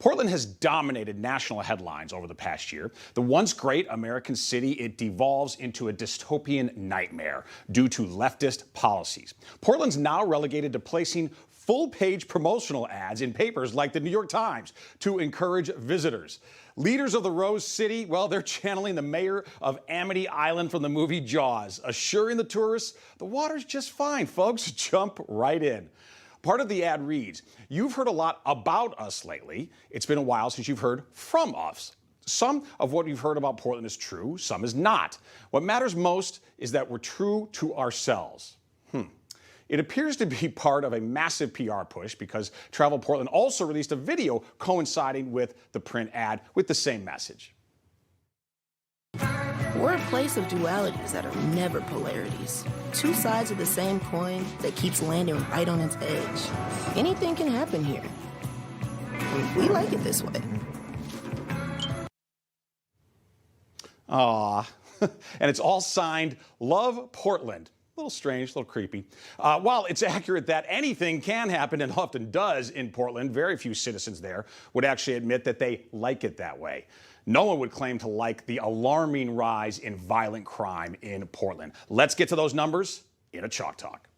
Portland has dominated national headlines over the past year. The once great American city, it devolves into a dystopian nightmare due to leftist policies. Portland's now relegated to placing full-page promotional ads in papers like the New York Times to encourage visitors. Leaders of the Rose City, well, they're channeling the mayor of Amity Island from the movie Jaws, assuring the tourists the water's just fine, folks. Jump right in. Part of the ad reads, "You've heard a lot about us lately. It's been a while since you've heard from us. Some of what you've heard about Portland is true, some is not. What matters most is that we're true to ourselves." It appears to be part of a massive PR push because Travel Portland also released a video coinciding with the print ad with the same message. We're a place of dualities that are never polarities. Two sides of the same coin that keeps landing right on its edge. Anything can happen here. We like it this way. Aww. And it's all signed Love Portland. A little strange, a little creepy. While it's accurate that anything can happen and often does in Portland, very few citizens there would actually admit that they like it that way. No one would claim to like the alarming rise in violent crime in Portland. Let's get to those numbers in a Chalk Talk.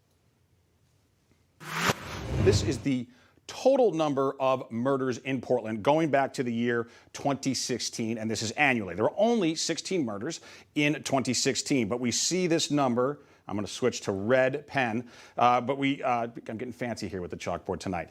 This is the total number of murders in Portland going back to the year 2016, and this is annually. There were only 16 murders in 2016, but we see this number. I'm going to switch to red pen, I'm getting fancy here with the chalkboard tonight.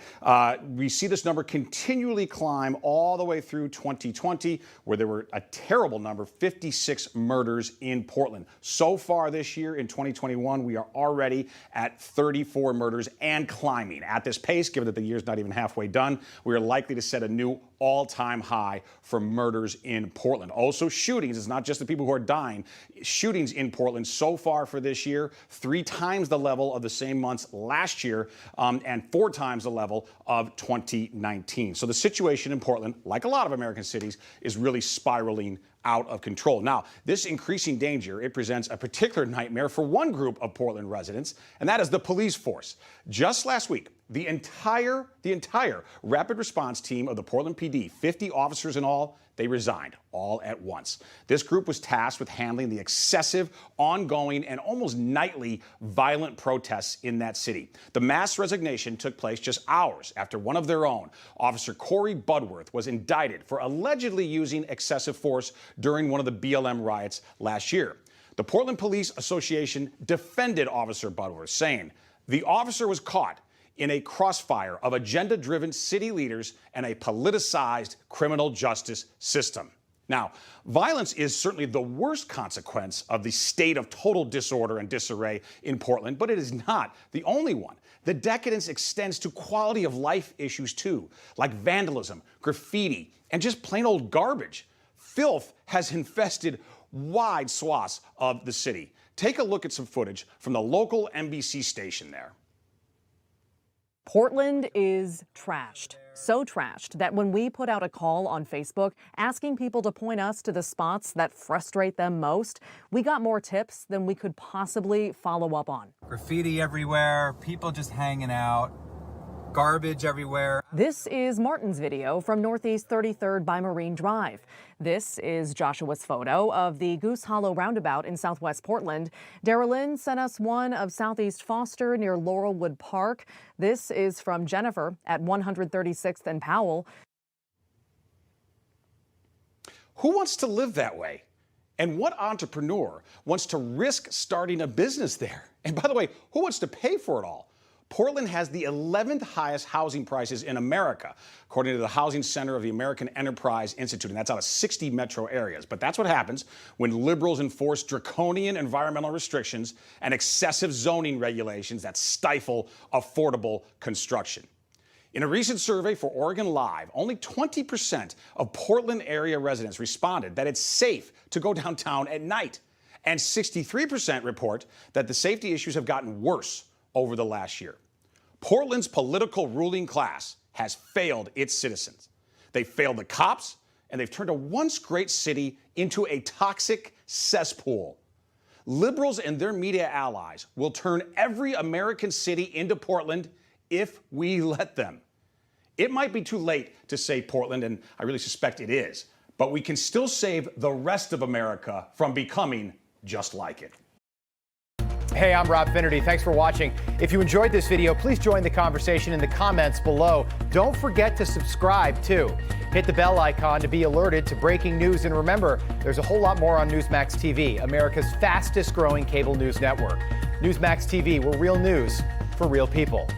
We see this number continually climb all the way through 2020, where there were a terrible number, 56 murders in Portland. So far this year in 2021, we are already at 34 murders and climbing. At this pace, given that the year's not even halfway done, we are likely to set a new all-time high for murders in Portland. Also shootings, it's not just the people who are dying. Shootings in Portland so far for this year, 3 times the level of the same months last year, and 4 times the level of 2019. So the situation in Portland, like a lot of American cities, is really spiraling out of control. Now, this increasing danger, it presents a particular nightmare for one group of Portland residents, and that is the police force. Just last week, the entire rapid response team of the Portland PD, 50 officers in all, they resigned all at once. This group was tasked with handling the excessive, ongoing, and almost nightly violent protests in that city. The mass resignation took place just hours after one of their own, Officer Corey Budworth, was indicted for allegedly using excessive force during one of the BLM riots last year. The Portland Police Association defended Officer Budworth, saying the officer was caught in a crossfire of agenda-driven city leaders and a politicized criminal justice system. Now, violence is certainly the worst consequence of the state of total disorder and disarray in Portland, but it is not the only one. The decadence extends to quality of life issues too, like vandalism, graffiti, and just plain old garbage. Filth has infested wide swaths of the city. Take a look at some footage from the local NBC station there. Portland is trashed. So trashed that when we put out a call on Facebook asking people to point us to the spots that frustrate them most, we got more tips than we could possibly follow up on. Graffiti everywhere, people just hanging out, garbage everywhere. This is Martin's video from Northeast 33rd by Marine Drive. This is Joshua's photo of the Goose Hollow roundabout in Southwest Portland. Darylyn sent us one of Southeast Foster near Laurelwood Park. This is from Jennifer at 136th and Powell. Who wants to live that way? And what entrepreneur wants to risk starting a business there? And by the way, who wants to pay for it all? Portland has the 11th highest housing prices in America, according to the Housing Center of the American Enterprise Institute, and that's out of 60 metro areas. But that's what happens when liberals enforce draconian environmental restrictions and excessive zoning regulations that stifle affordable construction. In a recent survey for Oregon Live, only 20% of Portland area residents responded that it's safe to go downtown at night, and 63% report that the safety issues have gotten worse over the last year. Portland's political ruling class has failed its citizens. They failed the cops, and they've turned a once great city into a toxic cesspool. Liberals and their media allies will turn every American city into Portland if we let them. It might be too late to save Portland, and I really suspect it is, but we can still save the rest of America from becoming just like it. Hey, I'm Rob Finnerty. Thanks for watching. If you enjoyed this video, please join the conversation in the comments below. Don't forget to subscribe, too. Hit the bell icon to be alerted to breaking news. And remember, there's a whole lot more on Newsmax TV, America's fastest growing cable news network. Newsmax TV, we're real news for real people.